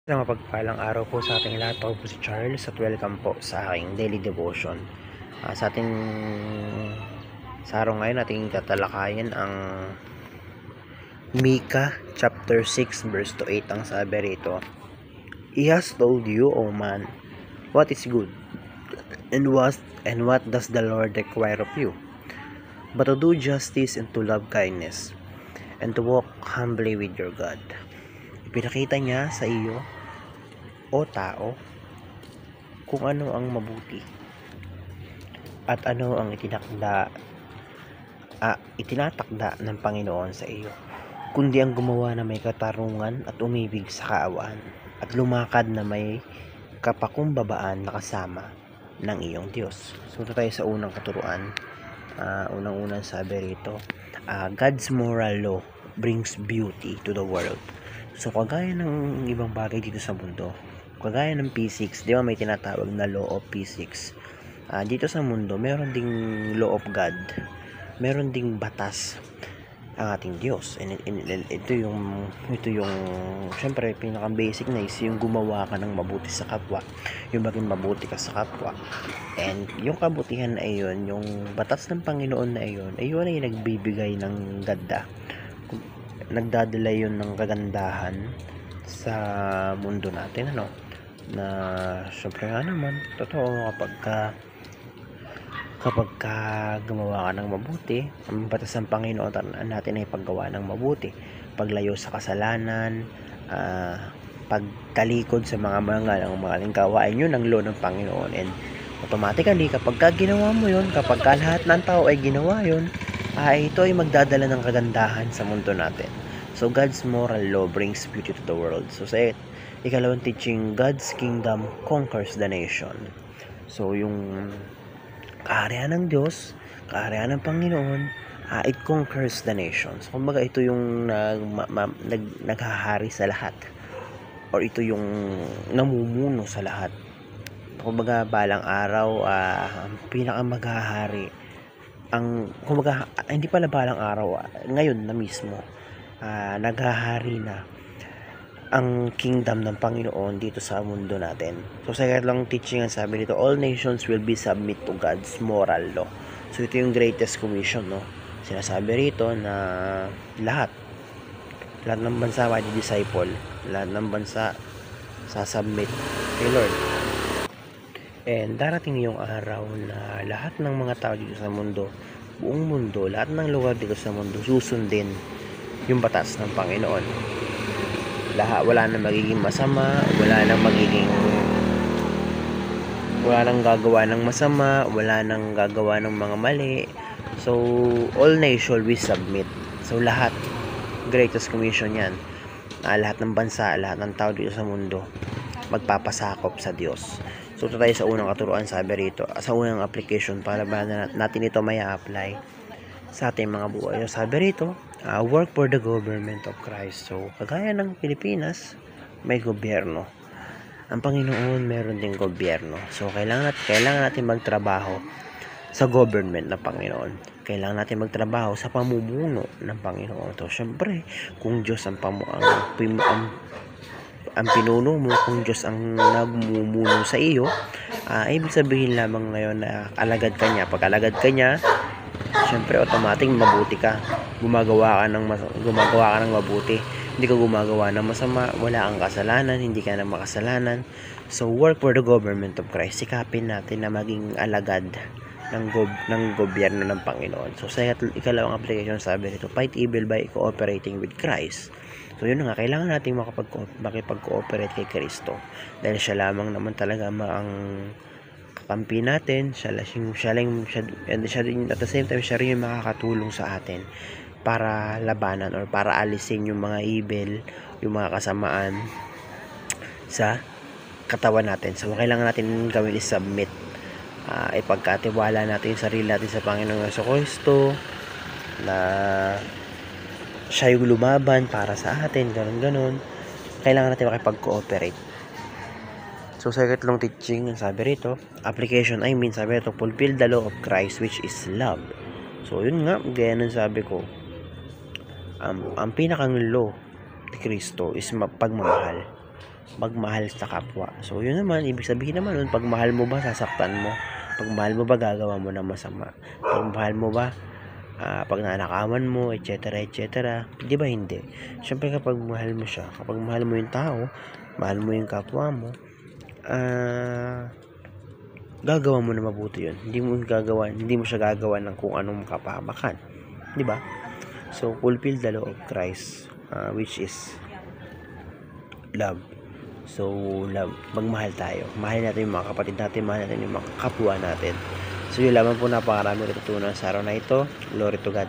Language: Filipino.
Isang mapagpalang araw po sa ating lahat. Ako po si Charles at welcome po sa aking daily devotion. Sa araw ngayon ating tatalakayin ang Micah chapter 6 verse to 8. Ang sabi rito, He has told you, O man, what is good, and what does the Lord require of you, but to do justice and to love kindness, and to walk humbly with your God. Ipinakita niya sa iyo, o tao, kung ano ang mabuti at ano ang itinatakda ng Panginoon sa iyo, kundi ang gumawa na may katarungan at umibig sa kaawaan at lumakad na may kapakumbabaan na kasama ng iyong Diyos. So ito tayo sa unang katuruan. Unang-unang sabi rito, God's moral law brings beauty to the world. So kagaya ng ibang bagay dito sa mundo, kagaya ng physics, di ba may tinatawag na law of physics? Dito sa mundo, meron ding law of God. Meron ding batas ang ating Diyos. And ito yung syempre, pinaka-basic na is yung gumawa ka ng mabuti sa kapwa. Yung maging mabuti ka sa kapwa. And yung kabutihan na iyon, yung batas ng Panginoon na iyon, ay yun ay nagbibigay ng ganda. Nagdadala yun ng kagandahan sa mundo natin, ano? Na syempre nga naman, totoo kapag gumawa ka ng mabuti, ang batas ng Panginoon natin ay paggawa ng mabuti, paglayo sa kasalanan, pagtalikod sa mga maling gawain, yun ang law ng Panginoon. And automatically, kapag ginawa mo yun, kapag lahat ng tao ay ginawa yun, ito ay magdadala ng kagandahan sa mundo natin. So God's moral law brings beauty to the world. So sa ikalawang teaching, God's kingdom conquers the nation. So yung kaharian ng Diyos, kaharian ng Panginoon, it conquers the nations. Kumbaga ito yung naghahari sa lahat, or ito yung namumuno sa lahat. Kumbaga balang araw, ang pinakamaghahari, kumbaga hindi pala balang araw, ngayon na mismo, naghahari na ang kingdom ng Panginoon dito sa mundo natin. So sa ikatlong teaching, ang sabi dito, all nations will be submit to God's moral law. So ito yung greatest commission, no? Sinasabi rito na lahat ng bansa disciple, lahat ng bansa sasubmit kay Lord. And darating yung araw na lahat ng mga tao dito sa mundo, buong mundo, lahat ng lugar dito sa mundo, susundin yung batas ng Panginoon. Wala nang magiging masama, wala nang gagawa ng masama, wala nang gagawa ng mga mali. So all nations will submit. So lahat, greatest commission yan, lahat ng bansa, lahat ng tao dito sa mundo magpapasakop sa Diyos. So ito tayo sa unang katuruan, sabi rito, sa unang application, para ba natin ito may apply sa ating mga buhay. So sabi rito, work for the government of Christ. So kagaya ng Pilipinas, may gobyerno. Ang Panginoon meron ding gobyerno. So kailangan natin magtrabaho sa government ng Panginoon. Kailangan natin magtrabaho sa pamumuno ng Panginoon. So syempre, kung Diyos ang pinuno mo, kung Diyos ang nagmumuno sa iyo, ibig sabihin lamang ngayon na alagad ka niya. Pag alagad ka niya, syempre automatic mabuti ka. Gumagawa ka ng mabuti. Hindi ka gumagawa ng masama, wala kang kasalanan, hindi ka na makasalanan. So work for the government of Christ. Sikapin natin na maging alagad ng gobyerno ng Panginoon. So sa ikalawang application, sabi nito, fight evil by cooperating with Christ. So yun nga, kailangan natin makipag-cooperate kay Kristo, dahil siya lamang naman talaga ang kakampi natin. Siya din, at the same time, siya rin yung makakatulong sa atin para labanan or para alisin yung mga evil, yung mga kasamaan sa katawan natin. So kailangan natin gawin is submit, ipagkatiwala natin yung sarili natin sa Panginoong Jesucristo, na siya yung lumaban para sa atin, ganun. Kailangan natin makipag-cooperate. So sa ikatlong teaching, sabi rito, application, sabi rito, fulfill the law of Christ, which is love. So yun nga, gaya ng sabi ko, ang pinakang law ni Kristo is pagmamahal. magmahal sa kapwa. So, yun naman, ibig sabihin naman nun, pag mahal mo ba, sasaktan mo? Pag mahal mo ba, gagawa mo ng masama? Pag mahal mo ba, pag nanakawan mo, etc. etc. Di ba hindi? Siyempre kapag mahal mo siya, kapag mahal mo yung tao, mahal mo yung kapwa mo, gagawa mo na mabuti yun. Hindi mo siya gagawa ng kung anong kapahamakan. Di ba? So, fulfill the law of Christ, which is love. So, love. Magmahal tayo. Mahalin natin yung mga kapatid natin. Mahalin natin yung mga kapwa natin. So, yun lamang po, napakarami natutunan sa araw na ito. Glory to God.